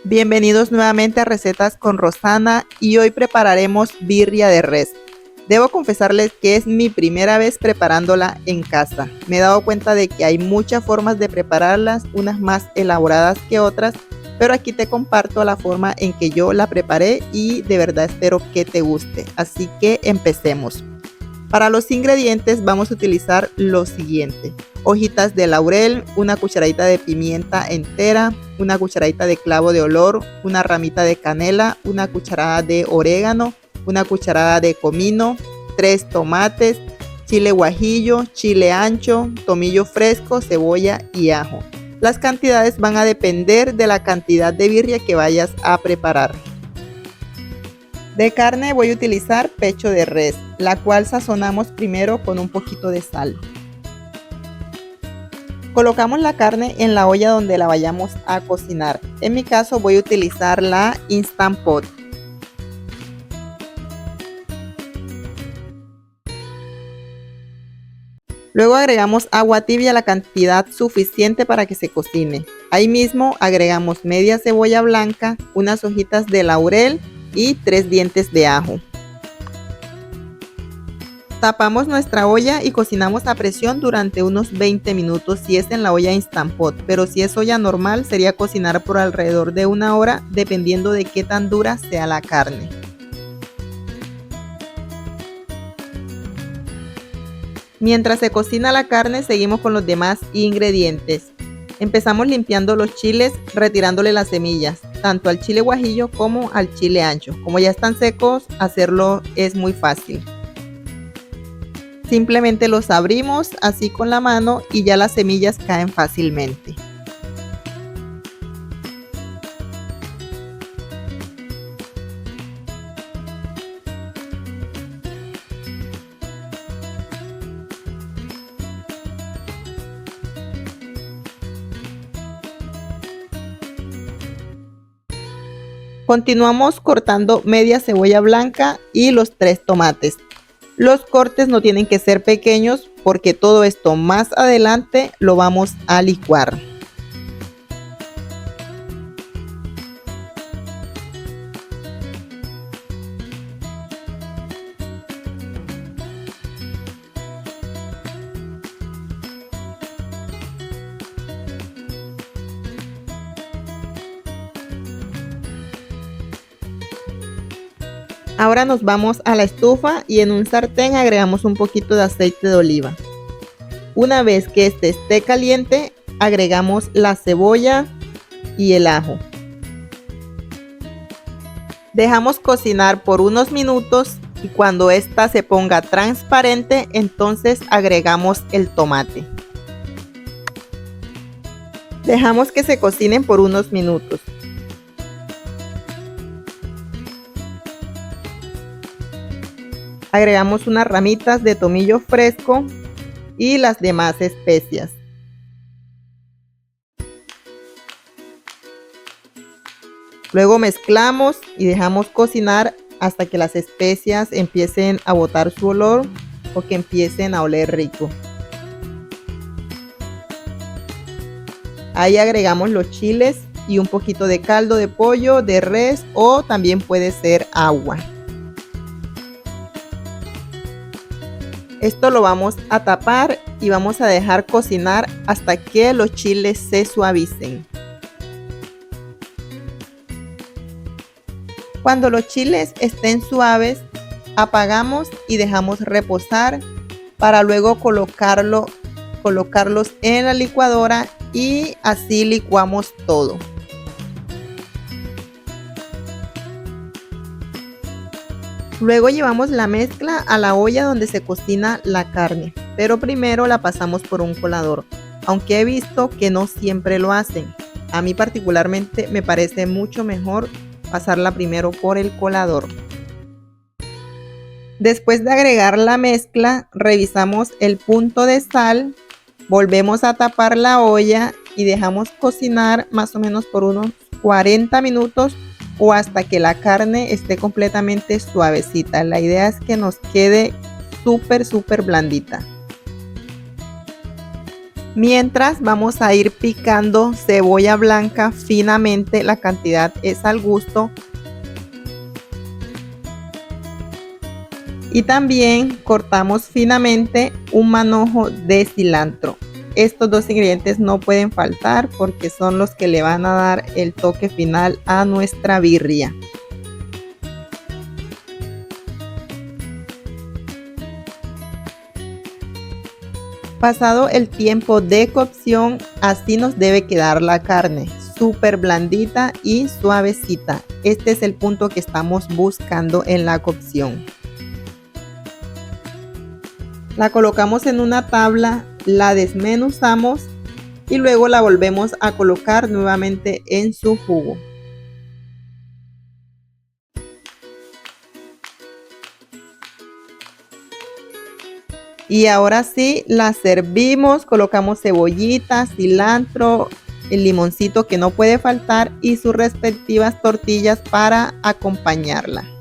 Bienvenidos nuevamente a Recetas con Rosana y hoy prepararemos birria de res. Debo confesarles que es mi primera vez preparándola en casa. Me he dado cuenta de que hay muchas formas de prepararlas, unas más elaboradas que otras, pero aquí te comparto la forma en que yo la preparé y de verdad espero que te guste. Así que empecemos. Para los ingredientes vamos a utilizar lo siguiente: hojitas de laurel, una cucharadita de pimienta entera, una cucharadita de clavo de olor, una ramita de canela, una cucharada de orégano, una cucharada de comino, 3 tomates, chile guajillo, chile ancho, tomillo fresco, cebolla y ajo. Las cantidades van a depender de la cantidad de birria que vayas a preparar. De carne voy a utilizar pecho de res, la cual sazonamos primero con un poquito de sal. Colocamos la carne en la olla donde la vayamos a cocinar. En mi caso voy a utilizar la Instant Pot. Luego agregamos agua tibia, la cantidad suficiente para que se cocine. Ahí mismo agregamos media cebolla blanca, unas hojitas de laurel y 3 dientes de ajo. Tapamos nuestra olla y cocinamos a presión durante unos 20 minutos si es en la olla Instant Pot, pero si es olla normal sería cocinar por alrededor de 1 hora dependiendo de qué tan dura sea la carne. Mientras se cocina la carne seguimos con los demás ingredientes. Empezamos limpiando los chiles, retirándole las semillas, tanto al chile guajillo como al chile ancho. Como ya están secos, hacerlo es muy fácil. Simplemente los abrimos así con la mano y ya las semillas caen fácilmente. Continuamos cortando media cebolla blanca y los 3 tomates. Los cortes no tienen que ser pequeños porque todo esto más adelante lo vamos a licuar. Ahora nos vamos a la estufa y en un sartén agregamos un poquito de aceite de oliva. Una vez que este esté caliente, agregamos la cebolla y el ajo. Dejamos cocinar por unos minutos y cuando esta se ponga transparente, entonces agregamos el tomate. Dejamos que se cocinen por unos minutos. Agregamos unas ramitas de tomillo fresco y las demás especias. Luego mezclamos y dejamos cocinar hasta que las especias empiecen a botar su olor o que empiecen a oler rico. Ahí agregamos los chiles y un poquito de caldo de pollo, de res o también puede ser agua. Esto lo vamos a tapar y vamos a dejar cocinar hasta que los chiles se suavicen. Cuando los chiles estén suaves, apagamos y dejamos reposar para luego colocarlos en la licuadora y así licuamos todo. Luego llevamos la mezcla a la olla donde se cocina la carne, pero primero la pasamos por un colador, aunque he visto que no siempre lo hacen. A mí particularmente me parece mucho mejor pasarla primero por el colador. Después de agregar la mezcla, revisamos el punto de sal, volvemos a tapar la olla y dejamos cocinar más o menos por unos 40 minutos o hasta que la carne esté completamente suavecita. La idea es que nos quede súper blandita. Mientras vamos a ir picando cebolla blanca finamente, la cantidad es al gusto. Y también cortamos finamente un manojo de cilantro. Estos dos ingredientes no pueden faltar porque son los que le van a dar el toque final a nuestra birria. Pasado el tiempo de cocción, así nos debe quedar la carne, súper blandita y suavecita. Este es el punto que estamos buscando en la cocción. La colocamos en una tabla, la desmenuzamos y luego la volvemos a colocar nuevamente en su jugo. Y ahora sí, la servimos, colocamos cebollita, cilantro, el limoncito que no puede faltar y sus respectivas tortillas para acompañarla.